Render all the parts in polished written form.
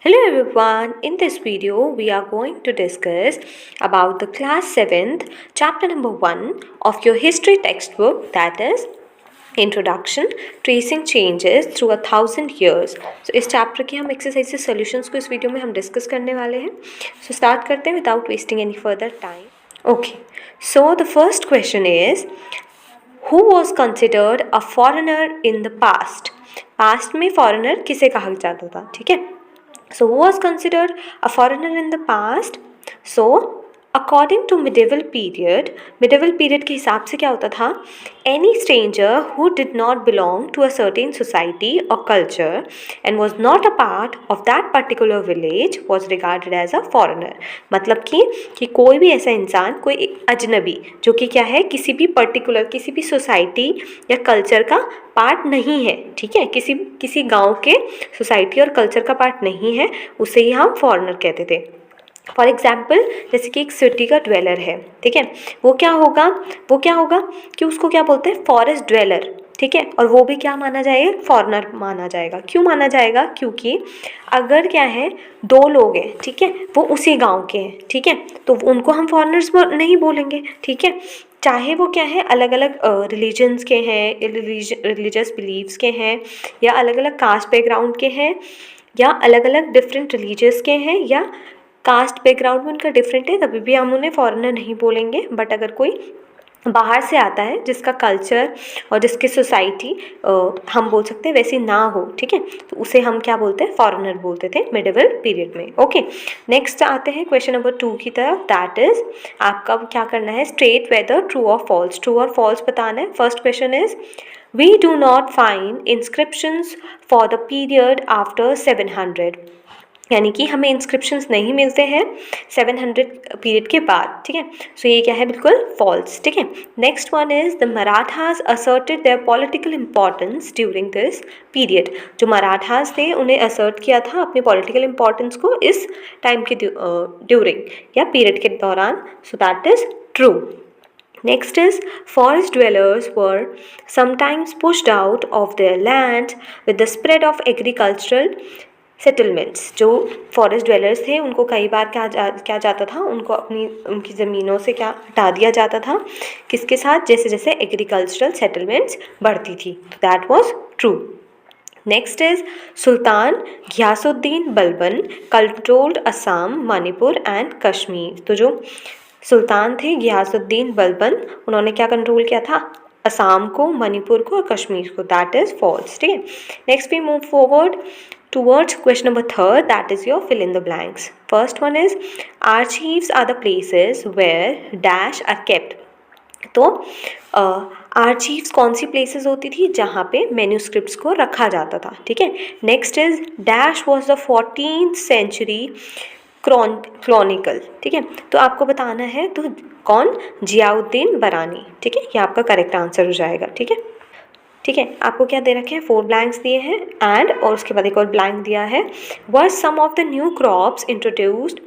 Hello everyone, in this video we are going to discuss about the class 7th chapter number 1 of your history textbook, that is Introduction Tracing Changes Through 1000 Years. So इस chapter के हम exercise solutions को इस video में हम discuss करने वाले हैं. So स्टार्ट करते हैं without wasting any further time. Okay, so the first question is, who was considered a foreigner in the past? Past में फॉरेनर किसे कहा जाता था? ठीक है. So who was considered a foreigner in the past? So according to medieval period के हिसाब से क्या होता था? Any stranger who did not belong to a certain society or culture and was not a part of that particular village was regarded as a foreigner. मतलब कि कोई भी ऐसा इंसान, कोई अजनबी जो कि क्या है, किसी भी पर्टिकुलर किसी भी सोसाइटी या कल्चर का पार्ट नहीं है, ठीक है, किसी गांव के सोसाइटी और कल्चर का पार्ट नहीं है, उसे ही हम फॉरेनर कहते थे. फॉर एग्जाम्पल जैसे कि एक सिटी का ड्वेलर है, ठीक है, वो क्या होगा कि उसको क्या बोलते हैं, फॉरेस्ट ड्वेलर, ठीक है, और वो भी क्या माना जाएगा, फॉरेनर माना जाएगा. क्यों माना जाएगा? क्योंकि अगर क्या है, दो लोग हैं, ठीक है, वो उसी गांव के हैं, ठीक है, तो उनको हम फॉरेनर्स नहीं बोलेंगे, ठीक है, चाहे वो क्या है, अलग अलग रिलीजन्स के हैं, रिलीजियस बिलीव्स के हैं, या अलग अलग कास्ट बैकग्राउंड के हैं, या अलग अलग डिफरेंट रिलीजियस के हैं, या कास्ट बैकग्राउंड में उनका डिफरेंट है, तभी भी हम उन्हें फॉरेनर नहीं बोलेंगे. बट अगर कोई बाहर से आता है जिसका कल्चर और जिसकी सोसाइटी हम बोल सकते हैं वैसी ना हो, ठीक है, तो उसे हम क्या बोलते हैं, फॉरेनर बोलते थे मिडिवल पीरियड में. ओके, नेक्स्ट आते हैं क्वेश्चन नंबर 2 की तरफ. दैट इज आपका क्या करना है, स्टेट वेदर ट्रू और फॉल्स बताना है. First question is, we do not find inscriptions for the period after 700. यानी कि हमें इंस्क्रिप्शंस नहीं मिलते हैं 700 पीरियड के बाद, ठीक है. सो ये क्या है, बिल्कुल फॉल्स, ठीक है. Next one is, the Marathas asserted there political importance during this period. जो मराठास थे उन्हें असर्ट किया था अपने पॉलिटिकल इंपॉर्टेंस को इस टाइम के ड्यूरिंग या पीरियड के दौरान. So that is true. Next is, forest dwellers were sometimes pushed out of their land with the spread of agricultural settlements. जो फॉरेस्ट ड्वेलर्स थे उनको कई बार क्या जाता था, उनको उनकी ज़मीनों से क्या हटा दिया जाता था, किसके साथ, जैसे जैसे एग्रीकल्चरल सेटलमेंट्स बढ़ती थी. That was true. Next is, Sultan Ghiyasuddin Balban controlled Assam, Manipur and Kashmir. तो जो सुल्तान थे घियासुद्दीन बलबन, उन्होंने क्या कंट्रोल किया था, असम को, मणिपुर को और कश्मीर को. दैट इज फॉल्स, ठीक है. Next we move forward towards question number 3, that is your fill in the blanks. First one is, archives are the places where dash are kept. तो आर्चीव्स कौन सी प्लेसेस होती थी, जहाँ पे मैन्यूस्क्रिप्ट्स को रखा जाता था, ठीक है. Next is, dash was the 14th century Chronicle, ठीक है. तो आपको बताना है, तो कौन, जियाउद्दीन बरानी, ठीक है, ये आपका करेक्ट आंसर हो जाएगा, ठीक है. ठीक है, आपको क्या दे रखे हैं, 4 ब्लैंक्स दिए हैं एंड, और उसके बाद एक और ब्लैंक दिया है. Were some of the new crops introduced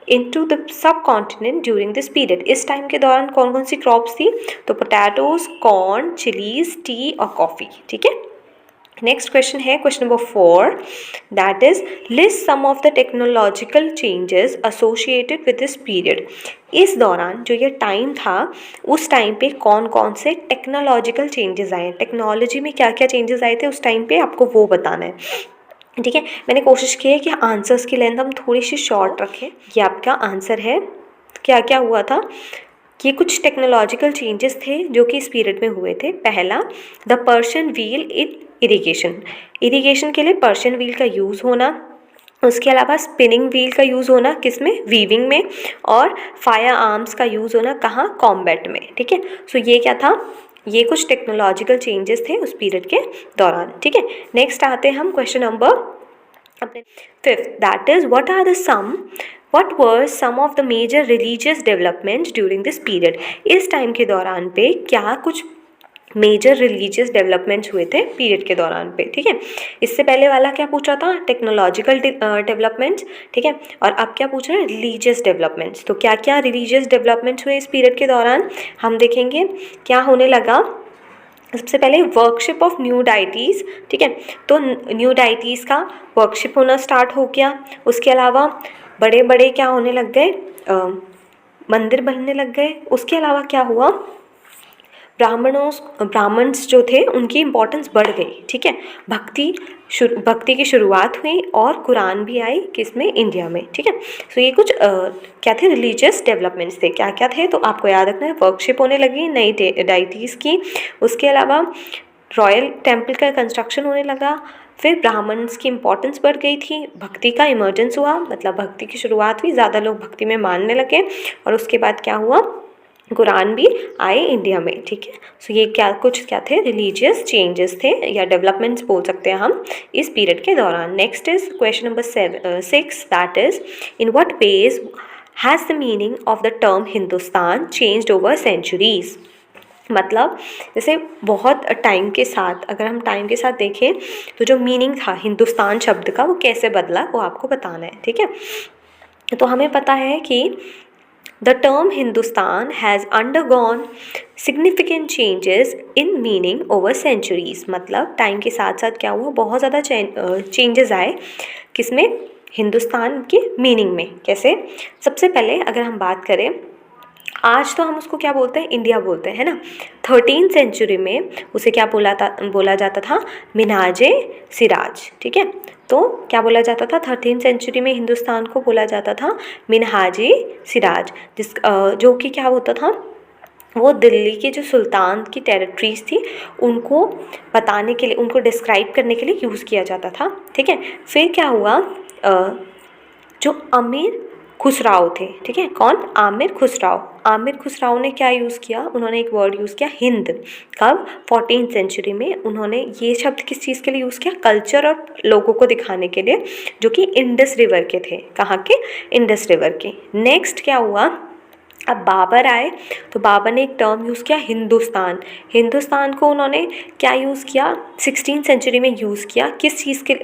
into the subcontinent during this period. इस टाइम के दौरान कौन कौन सी क्रॉप्स थी, तो पोटैटोज, कॉर्न, चिलीज, टी और कॉफ़ी, ठीक है. नेक्स्ट क्वेश्चन है question number 4, that is, list some of the technological changes associated with this period. इस दौरान जो ये टाइम था, उस टाइम पे कौन कौन से टेक्नोलॉजिकल चेंजेस आए, टेक्नोलॉजी में क्या क्या चेंजेस आए थे उस टाइम पे, आपको वो बताना है, ठीक है. मैंने कोशिश की है कि आंसर्स की लेंथ हम थोड़ी सी शॉर्ट रखें. ये आपका आंसर है, क्या क्या हुआ था, ये कुछ टेक्नोलॉजिकल चेंजेस थे जो कि इस पीरियड में हुए थे. पहला, the Persian wheel in irrigation के लिए पर्शियन व्हील का यूज़ होना. उसके अलावा स्पिनिंग व्हील का यूज़ होना, किस में, वीविंग में. और फायर आर्म्स का यूज़ होना कहाँ, कॉम्बैट में, ठीक है. सो ये क्या था, ये कुछ टेक्नोलॉजिकल चेंजेस थे उस पीरियड के दौरान, ठीक है. नेक्स्ट आते हैं हम क्वेश्चन नंबर अपने 5th, that is, what were some of the major religious developments during this period. इस टाइम के दौरान पे क्या कुछ मेजर रिलीजियस डेवलपमेंट्स हुए थे पीरियड के दौरान पे, ठीक है. इससे पहले वाला क्या पूछा था, टेक्नोलॉजिकल डेवलपमेंट्स, ठीक है, और अब क्या पूछ रहा है, रिलीजियस डेवलपमेंट्स. तो क्या क्या रिलीजियस डेवलपमेंट्स हुए इस पीरियड के दौरान, हम देखेंगे क्या होने लगा. सबसे पहले वर्कशिप ऑफ न्यू डाइटीज़, ठीक है, तो न्यू डाइटीज़ का वर्कशिप होना स्टार्ट हो गया। उसके अलावा बड़े बड़े क्या होने लग गए, मंदिर बनने लग गए। उसके अलावा क्या हुआ, ब्राह्मण्स जो थे उनकी इम्पोर्टेंस बढ़ गई, ठीक है। भक्ति की शुरुआत हुई और कुरान भी आई किसमें, इंडिया में, ठीक है। सो ये कुछ क्या थे, रिलीजियस डेवलपमेंट्स थे। क्या क्या थे तो आपको याद रखना है, वर्कशिप होने लगी नई डाइटीज़ की। उसके अलावा रॉयल टेम्पल का कंस्ट्रक्शन होने लगा। फिर ब्राह्मण्स की इम्पोर्टेंस बढ़ गई थी, भक्ति का इमर्जेंस हुआ, मतलब भक्ति की शुरुआत हुई, ज़्यादा लोग भक्ति में मानने लगे। और उसके बाद क्या हुआ, कुरान भी आए इंडिया में, ठीक है। सो ये क्या थे, रिलीजियस चेंजेस थे या डेवलपमेंट्स बोल सकते हैं हम इस पीरियड के दौरान। Next is question number 6, that is in what ways has the meaning of the term Hindustan changed over centuries. मतलब जैसे बहुत टाइम के साथ, अगर हम टाइम के साथ देखें तो जो मीनिंग था हिंदुस्तान शब्द का वो कैसे बदला, वो आपको बताना है, ठीक है। तो हमें पता है कि The term Hindustan has undergone significant changes in meaning over centuries। मतलब टाइम के साथ साथ क्या हुआ, बहुत ज़्यादा चेंजेस आए किसमें, हिंदुस्तान के मीनिंग में। कैसे, सबसे पहले अगर हम बात करें, आज तो हम उसको क्या बोलते हैं, इंडिया बोलते हैं, है ना। 13th सेंचुरी में उसे क्या बोला जाता था, मिन्हाज सिराज, ठीक है। तो क्या बोला जाता था, 13th सेंचुरी में हिंदुस्तान को बोला जाता था मिन्हाज सिराज, जो कि क्या होता था, वो दिल्ली के जो सुल्तान की टेरिटरीज थी उनको बताने के लिए, उनको डिस्क्राइब करने के लिए यूज़ किया जाता था, ठीक है। फिर क्या हुआ, जो अमीर खुसराव थे, ठीक है, कौन, आमिर खुसराव ने क्या यूज़ किया, उन्होंने एक वर्ड यूज़ किया हिंद। कब, 14th सेंचुरी में उन्होंने ये शब्द किस चीज़ के लिए यूज़ किया, कल्चर और लोगों को दिखाने के लिए, जो कि इंडस रिवर के थे। कहाँ के, इंडस रिवर के। नेक्स्ट क्या हुआ, अब बाबर आए तो बाबर ने एक टर्म यूज़ किया हिंदुस्तान को उन्होंने क्या यूज़ किया, 16th सेंचुरी में यूज़ किया, किस चीज़ के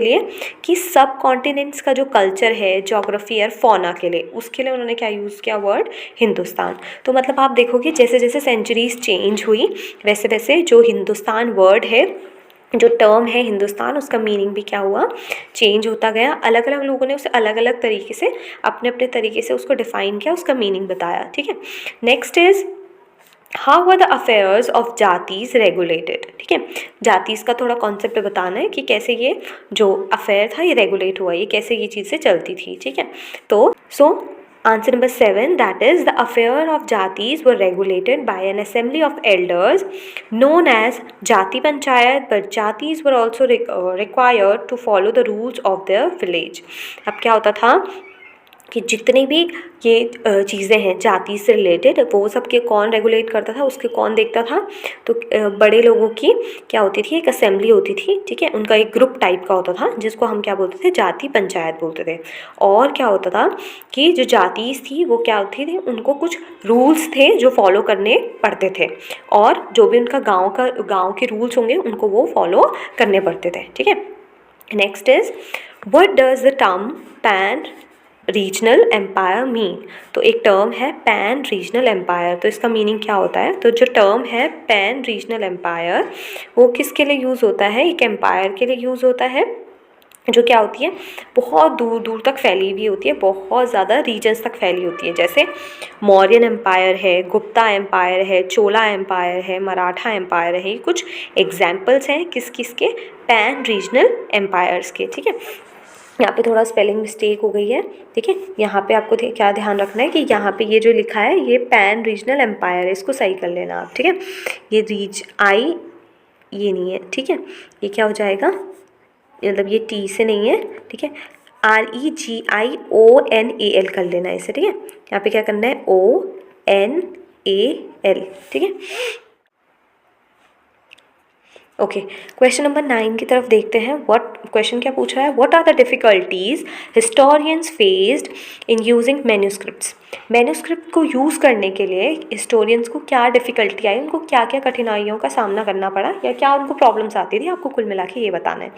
लिए, कि सब कॉन्टिनेंट्स का जो कल्चर है, ज्योग्राफी और फौना के लिए, उसके लिए उन्होंने क्या यूज़ किया, वर्ड हिंदुस्तान। तो मतलब आप देखोगे जैसे जैसे सेंचुरीज चेंज हुई वैसे वैसे जो हिंदुस्तान वर्ड है, जो टर्म है हिंदुस्तान, उसका मीनिंग भी क्या हुआ, चेंज होता गया। अलग अलग लोगों ने उसे अलग अलग तरीके से अपने अपने तरीके से उसको डिफ़ाइन किया, उसका मीनिंग बताया, ठीक है। Next is how are the affairs of jatis regulated, ठीक है। जातीज का थोड़ा कॉन्सेप्ट बताना है कि कैसे ये जो अफेयर था ये रेगुलेट हुआ, ये कैसे ये चीज़ें चलती थी, ठीक है। तो answer number 7, that is the affair of jatis were regulated by an assembly of elders known as Jati Panchayat, but jatis were also required to follow the rules of their village। अब क्या होता था कि जितनी भी ये चीज़ें हैं जाति से रिलेटेड, वो सब के कौन रेगुलेट करता था, उसके कौन देखता था, तो बड़े लोगों की क्या होती थी, एक असेंबली होती थी, ठीक है, उनका एक ग्रुप टाइप का होता था जिसको हम क्या बोलते थे, जाति पंचायत बोलते थे। और क्या होता था कि जो जातीज थी वो क्या होती थी, उनको कुछ रूल्स थे जो फॉलो करने पड़ते थे, और जो भी उनका गाँव के रूल्स होंगे उनको वो फॉलो करने पड़ते थे, ठीक है। Next is what does the term pan regional empire mean. तो एक टर्म है पैन रीजनल एम्पायर, तो इसका मीनिंग क्या होता है, तो जो टर्म है पैन रीजनल एम्पायर वो किसके लिए यूज़ होता है, एक एम्पायर के लिए यूज़ होता है जो क्या होती है, बहुत दूर दूर तक फैली हुई होती है, बहुत ज़्यादा रीजन्स तक फैली होती है। जैसे मौर्यन एम्पायर है, गुप्ता एम्पायर है, चोला एम्पायर है, मराठा एम्पायर है, ये कुछ एग्जाम्पल्स हैं किस किस के, पैन रीजनल एम्पायर्स के, ठीक है। यहाँ पे थोड़ा स्पेलिंग मिस्टेक हो गई है, ठीक है। यहाँ पे आपको क्या ध्यान रखना है कि यहाँ पे ये जो लिखा है ये पैन रीजनल एम्पायर है, इसको सही कर लेना आप, ठीक है। ये ये नहीं है, ठीक है, ये क्या हो जाएगा, मतलब ये टी से नहीं है, ठीक है, REGIONAL कर लेना है इसे, ठीक है। यहाँ पे क्या करना है, ONAL, ठीक है। ओके, क्वेश्चन नंबर 9 की तरफ देखते हैं। क्वेश्चन क्या पूछ रहा है, what are the difficulties historians faced in using manuscripts. Manuscript को यूज़ करने के लिए हिस्टोरियंस को क्या डिफ़िकल्टी आई, उनको क्या क्या कठिनाइयों का सामना करना पड़ा, या क्या उनको प्रॉब्लम्स आती थी, आपको कुल मिला के ये बताना है।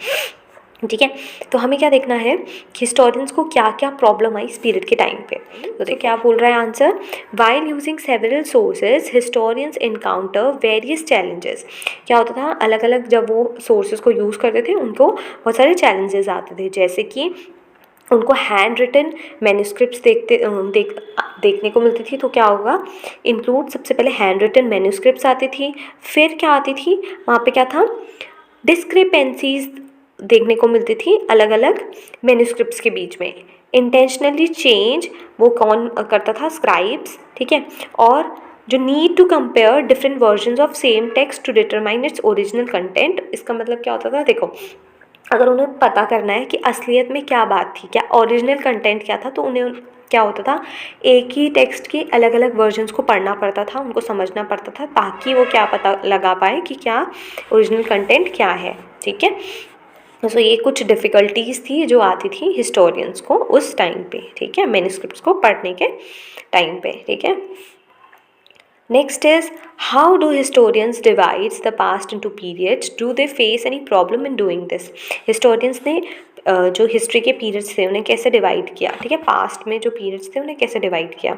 ठीक है। तो हमें क्या देखना है कि हिस्टोरियंस को क्या क्या प्रॉब्लम आई इस पीरियड के टाइम पे। तो देखो क्या बोल रहा है answer, while using several sources historians encounter various challenges. क्या होता था, अलग अलग जब वो सोर्सेज को यूज़ करते थे उनको बहुत सारे चैलेंजेस आते थे, जैसे कि उनको हैंड रिटन मैन्यूस्क्रिप्ट्स देखने को मिलती थी। तो क्या होगा, इंक्लूड सबसे पहले हैंड रिटन मैन्यूस्क्रिप्ट्स आती थी, फिर क्या आती थी वहाँ पे क्या था, डिस्क्रिपेंसीज देखने को मिलती थी अलग अलग मैन्यूस्क्रिप्ट्स के बीच में। इंटेंशनली चेंज वो कौन करता था, स्क्राइब्स, ठीक है। और जो need to compare different versions of same text to determine its original content. इसका मतलब क्या होता था, देखो अगर उन्हें पता करना है कि असलियत में क्या बात थी, क्या ओरिजिनल कंटेंट क्या था, तो उन्हें क्या होता था, एक ही टेक्स्ट के अलग अलग वर्जन्स को पढ़ना पड़ता था, उनको समझना पड़ता था, ताकि वो क्या पता लगा पाए कि क्या ओरिजिनल कंटेंट क्या है, ठीक है। तो ये कुछ डिफ़िकल्टीज़ थी जो आती थी हिस्टोरियंस को उस टाइम पे, ठीक है, मैन्युस्क्रिप्ट्स को पढ़ने के टाइम पे, ठीक है। Next is, how do historians divides the past into periods, do they face any problem in doing this. Historians ने जो हिस्ट्री के पीरियड्स थे उन्हें कैसे डिवाइड किया, ठीक है, पास्ट में जो पीरियड्स थे उन्हें कैसे डिवाइड किया।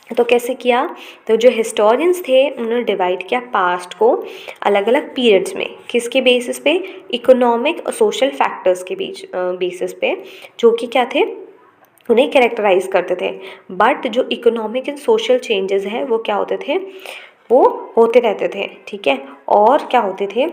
तो कैसे किया, तो जो हिस्टोरियंस थे उन्होंने डिवाइड किया पास्ट को अलग अलग पीरियड्स में, किसके बेसिस पे, इकोनॉमिक और सोशल फैक्टर्स के बीच बेसिस पे, जो कि क्या थे, उन्हें कैरेक्टराइज करते थे। बट जो इकोनॉमिक एंड सोशल चेंजेस हैं वो क्या होते थे, वो होते रहते थे, ठीक है। और क्या होते थे,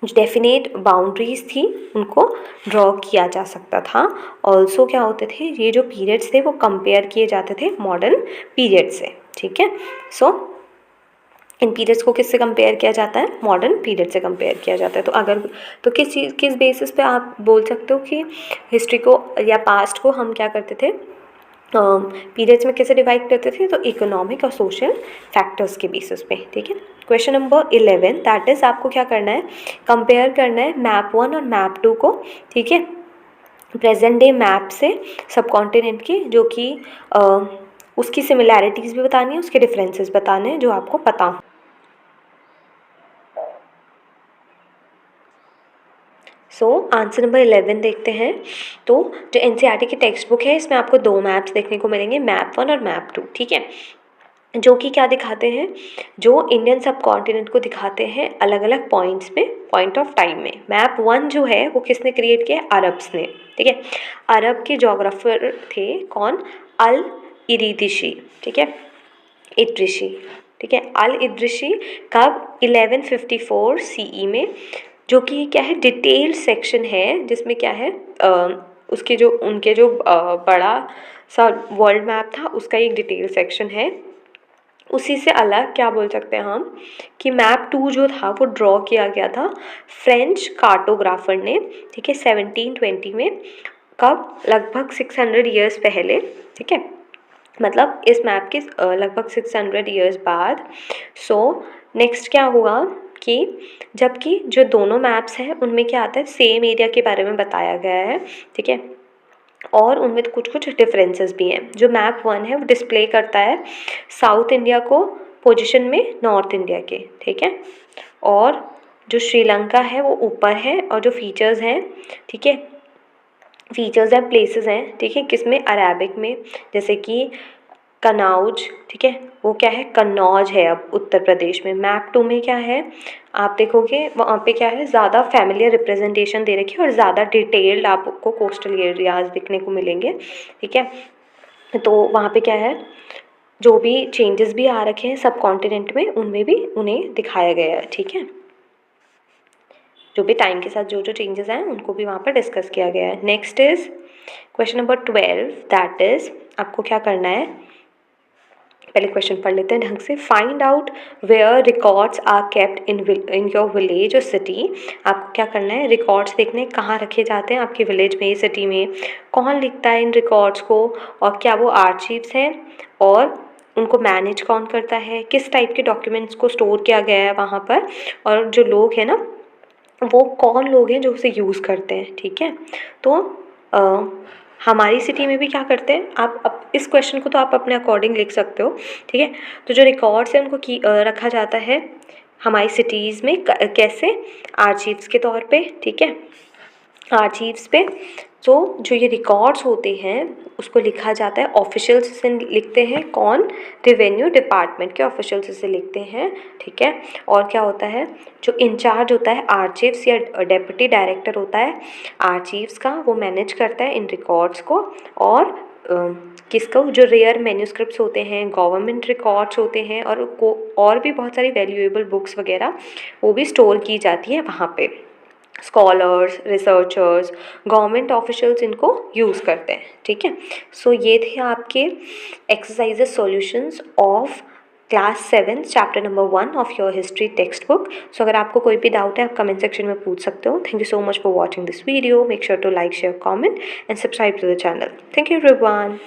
जो डेफिनेट बाउंड्रीज थी उनको ड्रॉ किया जा सकता था। ऑल्सो क्या होते थे, ये जो पीरियड्स थे वो कंपेयर किए जाते थे मॉडर्न पीरियड से, ठीक है। सो इन पीरियड्स को किससे कंपेयर किया जाता है, मॉडर्न पीरियड से कंपेयर किया जाता है। तो अगर तो किस बेसिस पे आप बोल सकते हो कि हिस्ट्री को या पास्ट को हम क्या करते थे, पीरियड्स में कैसे डिवाइड करते थे, तो इकोनॉमिक और सोशल फैक्टर्स के बेसिस पे, ठीक है। क्वेश्चन नंबर 11, दैट इज़ आपको क्या करना है, कंपेयर करना है मैप 1 और मैप 2 को, ठीक है, प्रेजेंट डे मैप से सब कॉन्टिनेंट की, जो कि उसकी सिमिलैरिटीज़ भी बतानी है, उसके डिफरेंसेस बताने हैं जो आपको पता हो। सो आंसर नंबर 11 देखते हैं। तो जो एनसीईआरटी की टेक्स्ट बुक है इसमें आपको 2 मैप्स देखने को मिलेंगे, मैप 1 और मैप 2, ठीक है, जो कि क्या दिखाते हैं, जो इंडियन सब कॉन्टिनेंट को दिखाते हैं अलग अलग पॉइंट्स में, पॉइंट ऑफ टाइम में। मैप 1 जो है वो किसने क्रिएट किया, अरब्स ने, ठीक है। अरब के जोग्राफर थे कौन, अल इरीदिशी, ठीक है, इद्रिशी, ठीक है, अल इद्रिशी, कब, 1154 सीई में, जो कि क्या है, डिटेल सेक्शन है जिसमें क्या है, उसके जो उनके जो बड़ा सा वर्ल्ड मैप था उसका एक डिटेल सेक्शन है। उसी से अलग क्या बोल सकते हैं हम कि मैप 2 जो था वो ड्रॉ किया गया था फ्रेंच कार्टोग्राफर ने, ठीक है, 1720 में, कब, लगभग 600 ईयर्स पहले, ठीक है, मतलब इस मैप के लगभग 600 ईयर्स बाद। सो नेक्स्ट क्या हुआ कि जबकि जो दोनों मैप्स हैं उनमें क्या आता है, सेम एरिया के बारे में बताया गया है, ठीक है, और उनमें तो कुछ कुछ डिफरेंसेस भी हैं। जो मैप 1 है वो डिस्प्ले करता है साउथ इंडिया को पोजीशन में नॉर्थ इंडिया के, ठीक है, और जो श्रीलंका है वो ऊपर है, और जो फीचर्स हैं, ठीक है, फीचर्स हैं, प्लेसेस हैं, ठीक है, किसमें, अरेबिक में, जैसे कि कनौज, ठीक है, वो क्या है, कन्नौज है अब उत्तर प्रदेश में। मैप 2 में क्या है, आप देखोगे वहाँ पे क्या है, ज़्यादा फैमिलियर रिप्रेजेंटेशन दे रखी है और ज़्यादा डिटेल्ड आपको कोस्टल एरियाज दिखने को मिलेंगे, ठीक है। तो वहाँ पे क्या है, जो भी चेंजेस भी आ रखे हैं सब कॉन्टिनेंट में उनमें भी उन्हें दिखाया गया है, ठीक है, जो भी टाइम के साथ जो जो चेंजेस आए उनको भी वहाँ पर डिस्कस किया गया है। Next is question number 12, that is आपको क्या करना है, पहले क्वेश्चन पढ़ लेते हैं ढंग से। Find out where records are kept in your village और सिटी। आपको क्या करना है, रिकॉर्ड्स देखने कहाँ रखे जाते हैं आपके विलेज में, सिटी में, कौन लिखता है इन रिकॉर्ड्स को, और क्या वो आर्चीव्स हैं, और उनको मैनेज कौन करता है, किस टाइप के डॉक्यूमेंट्स को स्टोर किया गया है वहाँ पर, और जो लोग हैं ना वो कौन लोग हैं जो उसे यूज़ करते हैं, ठीक है। तो हमारी सिटी में भी क्या करते हैं, आप इस क्वेश्चन को तो आप अपने अकॉर्डिंग लिख सकते हो, ठीक है। तो जो रिकॉर्ड्स हैं उनको रखा जाता है हमारी सिटीज़ में कैसे, आर्चीव्स के तौर पे, ठीक है। आर्चीव्स पे। तो जो ये रिकॉर्ड्स होते हैं उसको लिखा जाता है, ऑफिशियल्स से लिखते हैं, कौन? रेवेन्यू डिपार्टमेंट के ऑफिशियल्स से लिखते हैं, ठीक है। और क्या होता है, जो इंचार्ज होता है आर्चीव्स या डेप्यूटी डायरेक्टर होता है आर्चीव्स का, वो मैनेज करता है इन रिकॉर्ड्स को। और किसको? जो रेयर मैन्यूस्क्रिप्ट्स होते हैं, गवर्नमेंट रिकॉर्ड्स होते हैं, और भी बहुत सारी वैल्यूएबल बुक्स वगैरह वो भी स्टोर की जाती है वहाँ पे। स्कॉलर्स, रिसर्चर्स, गवर्नमेंट ऑफिशियल्स इनको यूज़ करते हैं, ठीक है। सो ये थे आपके exercises solutions of class 7 chapter number 1 of your history textbook. So अगर आपको कोई भी डाउट है आप कमेंट सेक्शन में पूछ सकते हो। Thank you so much for watching this video. Make sure to like, share, comment and subscribe to the channel. Thank you everyone.